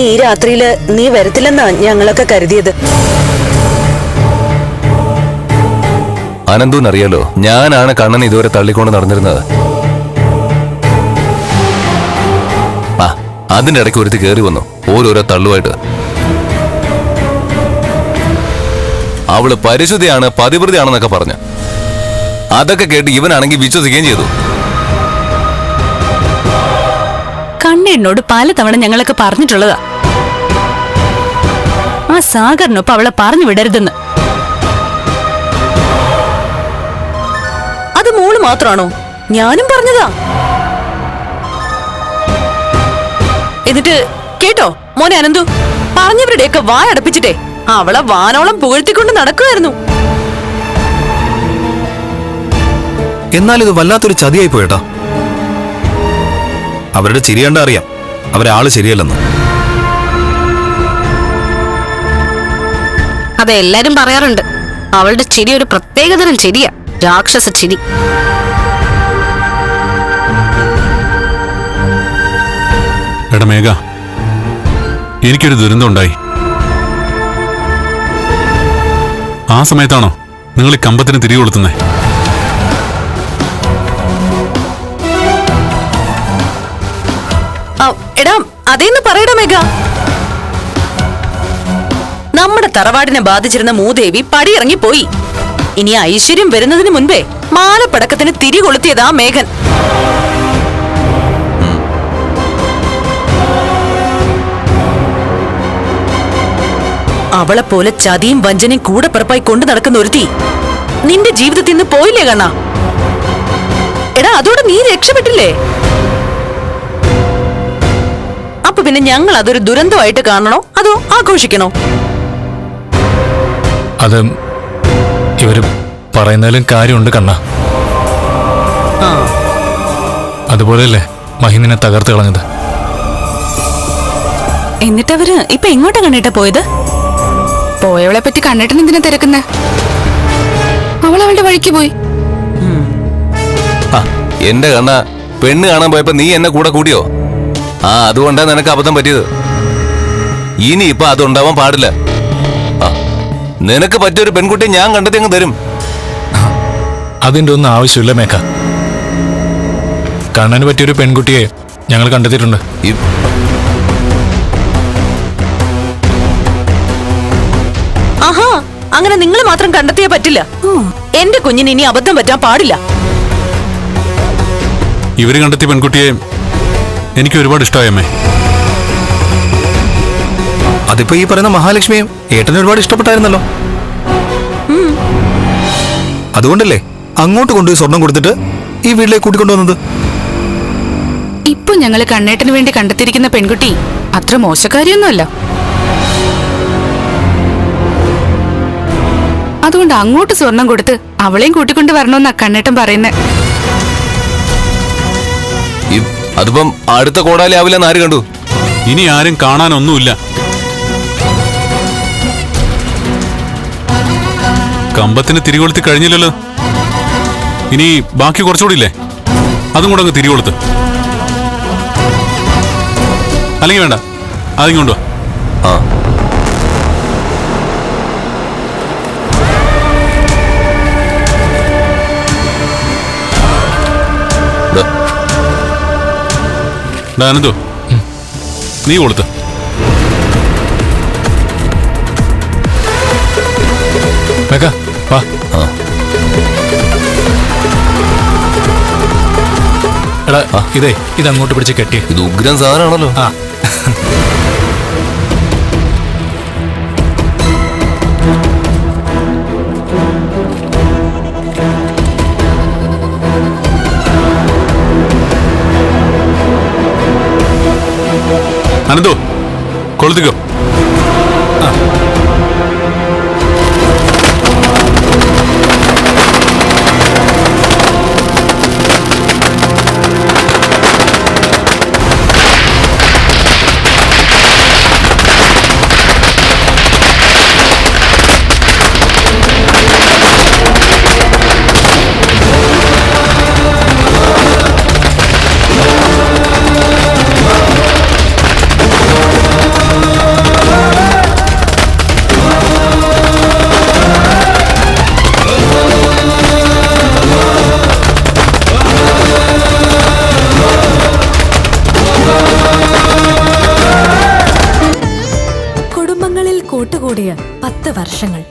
ഈ രാത്രിയില് നീ വരത്തില്ലെന്നാ ഞങ്ങളൊക്കെ കരുതിയത്. അനന്തൂന്നറിയാലോ, ഞാനാണ് കണ്ണൻ ഇതുവരെ തള്ളിക്കൊണ്ട് നടന്നിരുന്നത്. അതിന്റെ ഇടയ്ക്ക് ഒരുത്തി കയറി വന്നു, ഓരോരോ തള്ളുമായിട്ട്. അവള് പരിശുദ്ധിയാണ്, പതിവൃതിയാണെന്നൊക്കെ പറഞ്ഞു. അതൊക്കെ കേട്ട് ഇവനാണെങ്കിൽ വിശ്വസിക്കുകയും ചെയ്തു. കണ്ണേടിനോട് പലതവണ ഞങ്ങളൊക്കെ പറഞ്ഞിട്ടുള്ളതാ, ആ സാഗറിനൊപ്പം അവളെ പറഞ്ഞു വിടരുതെന്ന്. അത് മോള് മാത്രാണോ? ഞാനും പറഞ്ഞതാ. എന്നിട്ട് കേട്ടോ മോനെ അനന്തു, പറഞ്ഞവരുടെയൊക്കെ വായടപ്പിച്ചിട്ടേ അവളെ വാനോളം പുകഴ്ത്തിക്കൊണ്ട് നടക്കുമായിരുന്നു. എന്നാൽ ഇത് വല്ലാത്തൊരു ചതിയായി പോയേട്ടാ. അവരുടെ ചിരി കണ്ടാ അറിയാം അവരാള് ശരിയല്ലെന്ന്. അതെ, എല്ലാരും പറയാറുണ്ട് അവളുടെ ചിരി ഒരു പ്രത്യേകതരം ചിരിയാ, രാക്ഷസ ചിരി. എടാ മേഘ, എനിക്കൊരു ദുരന്തം ഉണ്ടായി. ആ സമയത്താണോ നിങ്ങൾ ഈ കമ്പത്തിന് തിരികെ കൊളുത്തുന്നേ? എടാ അതേന്ന് പറയടാ മേഘ. നമ്മുടെ തറവാടിനെ ബാധിച്ചിരുന്ന മൂദേവി പടിയിറങ്ങി പോയി. ഇനി ഐശ്വര്യം വരുന്നതിന് മുൻപേ മാലപ്പടക്കത്തിന് തിരി കൊളുത്തിയതാ മേഘൻ. അവളെ പോലെ ചതിയും വഞ്ചനയും കൂടെ പിറപ്പായി കൊണ്ടു നടക്കുന്ന ഒരുത്തി നിന്റെ ജീവിതത്തിൽ നിന്ന് പോയില്ലേ കണ്ണാ? എടാ അതോടെ നീ രക്ഷപ്പെട്ടില്ലേ? അപ്പൊ പിന്നെ ഞങ്ങൾ അതൊരു ദുരന്തമായിട്ട് കാണണോ അതോ ആഘോഷിക്കണോ? അത് ഇവര് പറയുന്നതിലും കാര്യമുണ്ട് കണ്ണ. അതുപോലെയല്ലേ മഹിമിനെ തകർത്ത് കളഞ്ഞത്. എന്നിട്ടവര് ഇപ്പൊ എങ്ങോട്ടാ കണ്ണേട്ട പോയത്? പോയവളെ പറ്റി കണ്ണേട്ടൻ എന്തിനാ തിരക്കുന്നേ? അവളുടെ വഴിക്ക് പോയി. എന്റെ കണ്ണ, പെണ്ണ് കാണാൻ പോയപ്പോ നീ എന്നെ കൂടെ കൂടിയോ? അതുകൊണ്ടാ നിനക്ക് അബദ്ധം പറ്റിയത്. ഇനി ഇപ്പൊ അതുണ്ടാവാൻ പാടില്ല. നിനക്ക് പറ്റിയൊരു പെൺകുട്ടിയെ ഞാൻ കണ്ടെത്തി അങ്ങ് തരും. അതിന്റെ ഒന്നും ആവശ്യമില്ല മേഘ. കണ്ണന് പറ്റിയൊരു പെൺകുട്ടിയെ ഞങ്ങൾ കണ്ടെത്തിയിട്ടുണ്ട്. ആഹാ, അങ്ങനെ നിങ്ങൾ മാത്രം കണ്ടെത്തിയേ പറ്റില്ല. എന്റെ കുഞ്ഞിന് ഇനി അബദ്ധം പറ്റാൻ പാടില്ല. ഇവര് കണ്ടെത്തിയ പെൺകുട്ടിയെ എനിക്ക് ഒരുപാട് ഇഷ്ടമായമ്മേ. അതിപ്പോ ഈ പറയുന്ന മഹാലക്ഷ്മിയും ഏട്ടന് ഒരുപാട് ഇഷ്ടപ്പെട്ടായിരുന്നല്ലോ. അതുകൊണ്ടല്ലേ അങ്ങോട്ട് കൊണ്ടുപോയി സ്വർണം കൊടുത്തിട്ട് ഈ വീട്ടിലേക്ക് കൂട്ടിക്കൊണ്ടുവന്നത്. ഇപ്പൊ ഞങ്ങള് കണ്ണേട്ടന് വേണ്ടി കണ്ടെത്തിയിരിക്കുന്ന പെൺകുട്ടി അത്ര മോശക്കാരിയൊന്നുമല്ല. അതുകൊണ്ട് അങ്ങോട്ട് സ്വർണം കൊടുത്ത് അവളെയും കൂട്ടിക്കൊണ്ട് വരണമെന്നാ കണ്ണേട്ടൻ പറയുന്നേ. അതിപ്പം അടുത്ത കോടാലി ആവില്ലെന്ന് ആര് കണ്ടു? ഇനി ആരും കാണാനൊന്നുമില്ല. കമ്പത്തിന് തിരികൊളുത്തി കഴിഞ്ഞില്ലല്ലോ. ഇനി ബാക്കി കുറച്ചുകൂടി ഇല്ലേ, അതും കൂടെ അങ്ങ് തിരികൊളുത്ത്. അല്ലെങ്കിൽ വേണ്ട, അതിങ്ങ് കൊണ്ടുവാ. അനന്തോ, നീ കൊടുത്ത്. വാ. എടാ ഇതങ്ങോട്ട് പിടിച്ച് കെട്ടി. ഇത് ഉഗ്രം സാധനമാണല്ലോ. അനന്തോ, കൊളുത്തിക്കോ. വർഷങ്ങൾ